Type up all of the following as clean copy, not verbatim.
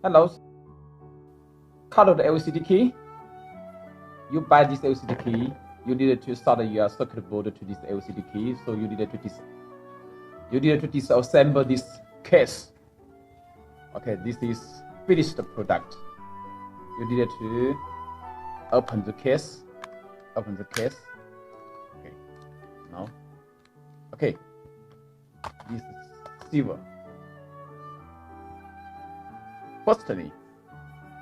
Hello, Cardot LCD key. You buy this LCD key, you needed to solder your circuit board to this LCD key, so you needed to disassemble this case. Okay, this is finished product. You needed to open the case. Okay, now, okay, this is silver. Firstly,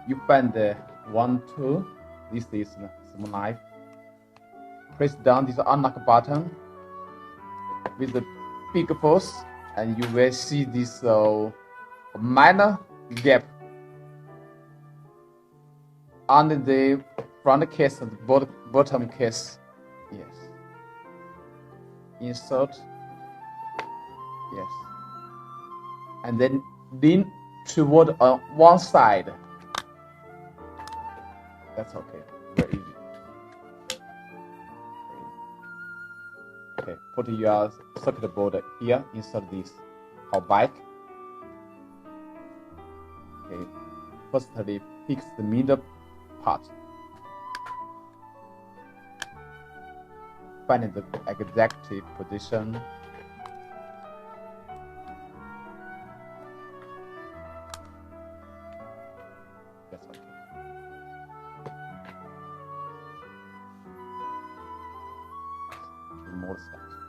you find the 1, 2. This is some knife. Press down this unlock button with the big force, and you will see this minor gap under the front case and the bottom case. Yes. Insert. Yes. And then lean toward one side. That's okay. Very easy. Okay, put your circuit board here. Insert this power back. Okay, firstly fix the middle part. Find the exact position. That's okay. More steps.